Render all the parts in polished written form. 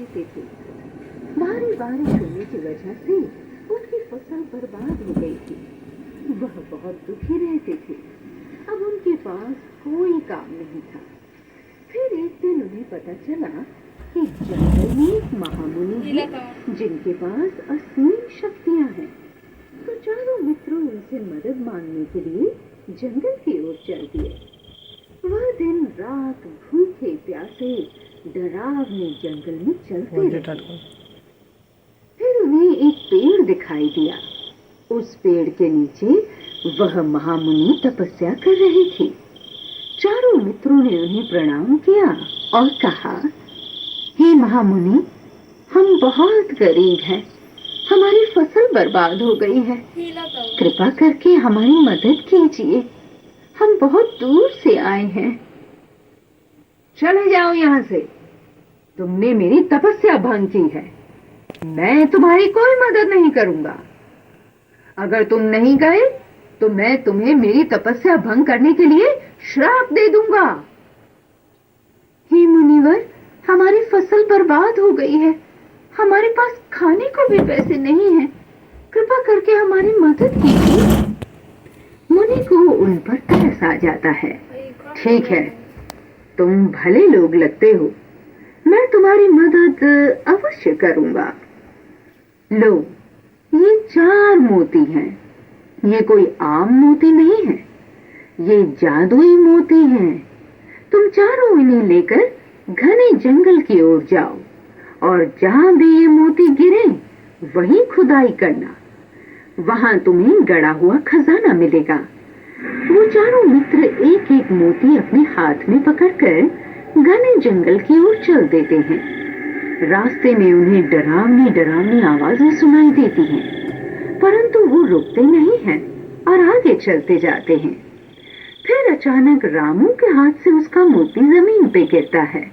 रहते थे। भारी बारिश होने की वजह से उनकी फसल बर्बाद हो गई थी। वह बहुत दुखी रहते थे। अब उनके पास कोई काम नहीं था। फिर एक दिन उन्हें पता चला कि जंगल में एक महामुनि है जिनके पास असीम शक्तियां हैं। तो चारों मित्रों उनसे मदद मांगने के लिए जंगल की ओर चल दिए। वह दिन रात भूखे प्यासे डरावने जंगल में चलते रहे। फिर उन्हें एक पेड़ दिखाई दिया। उस पेड़ के नीचे वह महामुनि तपस्या कर रहे थे। चारों मित्रों ने उन्हें प्रणाम किया और कहा, हे महामुनि, हम बहुत गरीब हैं। हमारी फसल बर्बाद हो गई है। कृपा करके हमारी मदद कीजिए। हम बहुत दूर से आए हैं। चले जाओ यहाँ से। तुमने मेरी तपस्या भंग की है। मैं तुम्हारी कोई मदद नहीं करूंगा। अगर तुम नहीं गए तो मैं तुम्हें मेरी तपस्या भंग करने के लिए श्राप दे दूंगा। हे मुनिवर, हमारी फसल बर्बाद हो गई है। हमारे पास खाने को भी पैसे नहीं हैं। कृपा करके हमारी मदद कीजिए। मुनि को उन पर तरस आ जाता है। ठीक है, तुम भले लोग लगते हो। मैं तुम्हारी मदद अवश्य करूंगा। लो, ये 4 मोती हैं। ये कोई आम मोती नहीं है। ये जादुई मोती हैं। तुम चारों इन्हें लेकर घने जंगल की ओर जाओ और जहां भी ये मोती गिरे वहीं खुदाई करना। वहां तुम्हें गड़ा हुआ खजाना मिलेगा। वो चारों मित्र एक एक मोती अपने हाथ में पकड़कर घने जंगल की ओर चल देते हैं। रास्ते में उन्हें डरावनी डरावनी आवाजें सुनाई देती हैं, परंतु वो रुकते नहीं हैं और आगे चलते जाते हैं। फिर अचानक रामू के हाथ से उसका मोती जमीन पे गिरता है।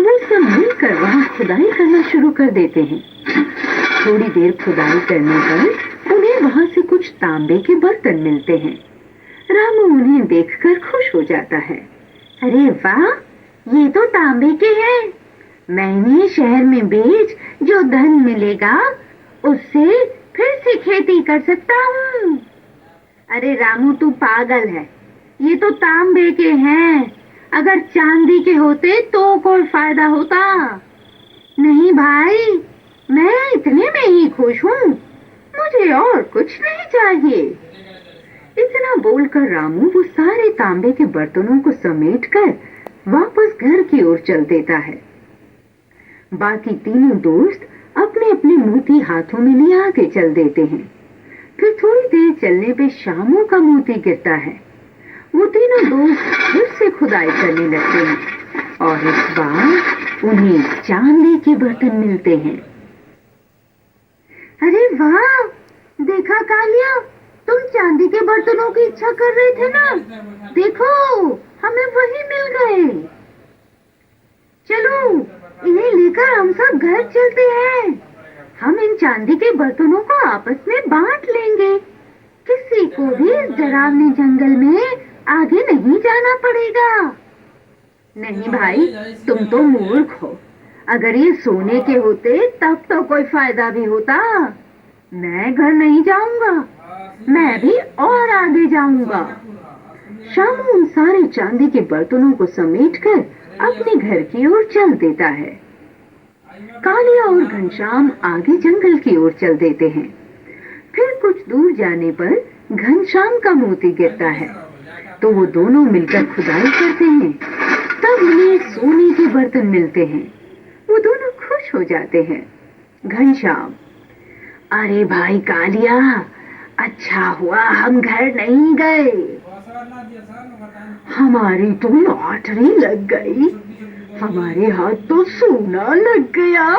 वो सब मिलकर वहां खुदाई करना शुरू कर देते हैं। थोड़ी देर खुदाई करने पर उन्हें वहां से कुछ तांबे के बर्तन मिलते हैं। रामू उन्हें देखकर खुश हो जाता है। अरे वाह, ये तो तांबे के हैं। मैं इन्हें शहर में बेच जो धन मिलेगा उससे फिर से खेती कर सकता हूँ। अरे रामू, तू पागल है। ये तो तांबे के हैं। अगर चांदी के होते तो कोई फायदा होता। नहीं भाई, मैं इतने में ही खुश हूँ। मुझे और कुछ नहीं चाहिए। इतना बोलकर रामू वो सारे तांबे के बर्तनों को समेटकर वापस घर की ओर चल देता है। बाकी तीनों दोस्त अपने अपने मोती हाथों में लिए आगे चल देते हैं। फिर थोड़ी देर चलने पे शामू का मोती गिरता है। वो तीनों दोस्त फिर से खुदाई करने लगते हैं और इस बार उन्हें चांदी के बर्तन मिलते हैं। अरे वाह, देखा कालिया, तुम चांदी के बर्तनों की इच्छा कर रहे थे ना। देखो, हमें वही मिल गए। चलो, इन्हें लेकर हम सब घर चलते हैं। हम इन चांदी के बर्तनों को आपस में बांट लेंगे। किसी को भी इस डरावने जंगल में आगे नहीं जाना पड़ेगा। नहीं भाई, तुम तो मूर्ख हो। अगर ये सोने के होते तब तो कोई फायदा भी होता। मैं घर नहीं जाऊंगा। मैं भी और आगे जाऊंगा। शामू उन सारे चांदी के बर्तनों को समेटकर अपने घर की ओर चल देता है। कालिया और घनश्याम आगे जंगल की ओर चल देते हैं। फिर कुछ दूर जाने पर घनश्याम का मोती गिरता है, तो वो दोनों मिलकर खुदाई करते हैं। तब उन्हें सोने के बर्तन मिलते हैं। वो दोनों खुश हो जाते हैं। घनश्याम, अरे भाई कालिया, अच्छा हुआ हम घर नहीं गए। हमारी तो लॉटरी लग गई। हमारे हाथ तो सोना लग गया।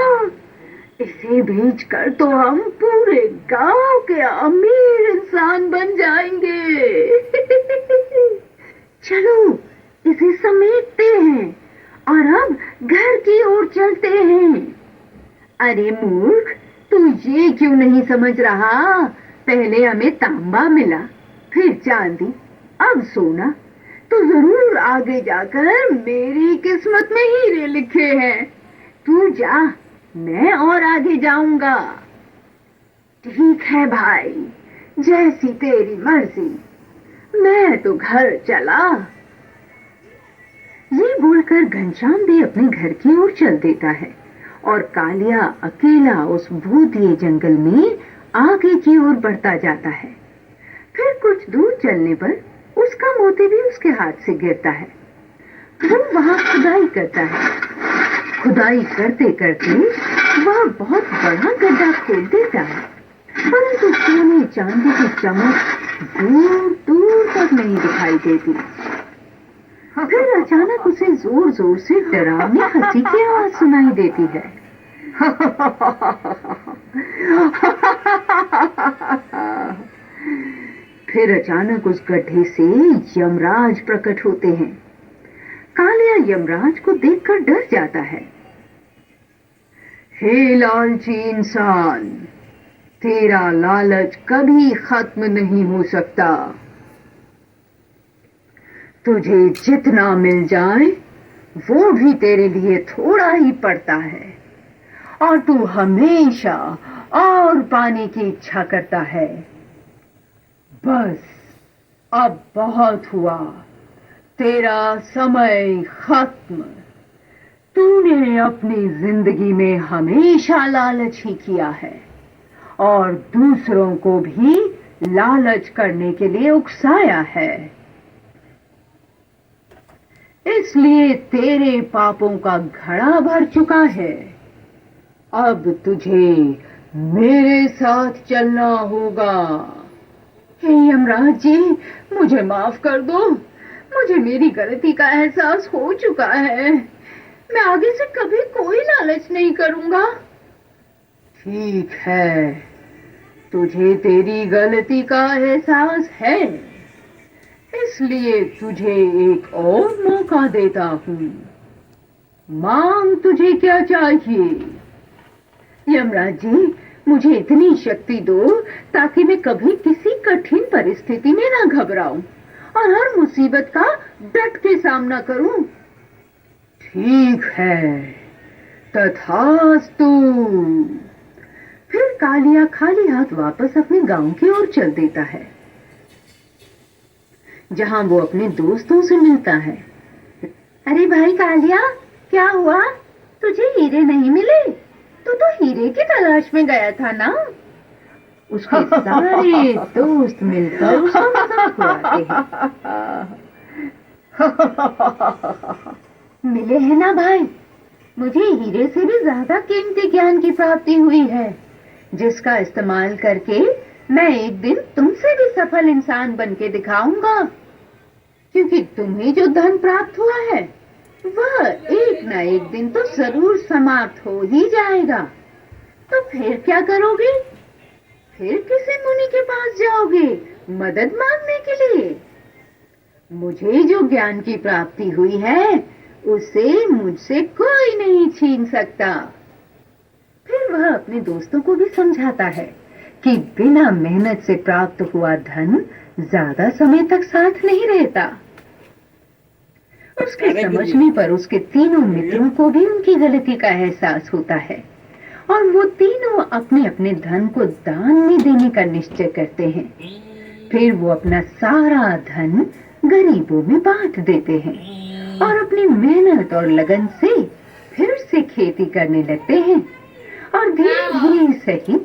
इसे बेचकर तो हम पूरे गांव के अमीर इंसान बन जाएंगे। चलो, इसे समेटते हैं और अब घर की ओर चलते हैं। अरे मूर्ख, तू ये क्यों नहीं समझ रहा? पहले हमें तांबा मिला, फिर चांदी, अब सोना। तो जरूर आगे जाकर मेरी किस्मत में हीरे लिखे हैं। तू जा, मैं और आगे जाऊंगा। ठीक है भाई, जैसी तेरी मर्जी, मैं तो घर चला। ये बोलकर घनश्याम भी अपने घर की ओर चल देता है और कालिया अकेला उस भूतिए जंगल में आगे की ओर बढ़ता जाता है। फिर कुछ दूर चलने पर उसका मोती भी उसके हाथ से गिरता है। वो वहां खुदाई करता है। खुदाई करते करते वह बहुत बड़ा गड्ढा खोद देता है, परंतु सोने चांदी की चमक दूर दूर तक नहीं दिखाई देती। फिर अचानक उसे जोर जोर से डरावनी हंसी की आवाज सुनाई देती है। फिर अचानक उस गड्ढे से यमराज प्रकट होते हैं। कालिया यमराज को देखकर डर जाता है। हे लालची इंसान, तेरा लालच कभी खत्म नहीं हो सकता। तुझे जितना मिल जाए वो भी तेरे लिए थोड़ा ही पड़ता है, और तू हमेशा और पाने की इच्छा करता है। बस अब बहुत हुआ, तेरा समय खत्म। तूने अपनी जिंदगी में हमेशा लालच ही किया है और दूसरों को भी लालच करने के लिए उकसाया है, इसलिए तेरे पापों का घड़ा भर चुका है। अब तुझे मेरे साथ चलना होगा। हे यमराज जी, मुझे माफ कर दो। मुझे मेरी गलती का एहसास हो चुका है। मैं आगे से कभी कोई लालच नहीं करूंगा। ठीक है, तुझे तेरी गलती का एहसास है, इसलिए तुझे एक और मौका देता हूं। मांग, तुझे क्या चाहिए? यमराज जी, मुझे इतनी शक्ति दो ताकि मैं कभी किसी कठिन परिस्थिति में ना घबराऊं और हर मुसीबत का डट के सामना करूं। ठीक है, तथास्तु। फिर कालिया खाली हाथ वापस अपने गांव की ओर चल देता है, जहां वो अपने दोस्तों से मिलता है। अरे भाई कालिया, क्या हुआ? तुझे हीरे नहीं मिले? तू तो हीरे की तलाश में गया था ना? उसके सारे दोस्त मिलकर उसका मजाक उड़ाते हैं। मिले हैं ना भाई, मुझे हीरे से भी ज्यादा कीमती ज्ञान की प्राप्ति हुई है, जिसका इस्तेमाल करके मैं एक दिन तुमसे भी सफल इंसान बनके दिखाऊंगा। क्योंकि तुम्हें जो धन प्राप्त हुआ है वह एक ना एक दिन तो जरूर समाप्त हो ही जाएगा। तो फिर क्या करोगे? फिर किसी मुनि के पास जाओगे मदद मांगने के लिए? मुझे जो ज्ञान की प्राप्ति हुई है उसे मुझसे कोई नहीं छीन सकता। फिर वह अपने दोस्तों को भी समझाता है कि बिना मेहनत से प्राप्त हुआ धन ज्यादा समय तक साथ नहीं रहता। उसके समझने पर उसके तीनों मित्रों को भी उनकी गलती का एहसास होता है और वो तीनों अपने अपने धन को दान में देने का निश्चय करते हैं। फिर वो अपना सारा धन गरीबों में बांट देते हैं और अपनी मेहनत और लगन से फिर से खेती करने लगते हैं और धीरे धीरे सही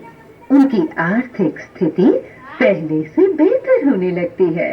उनकी आर्थिक स्थिति पहले से बेहतर होने लगती है।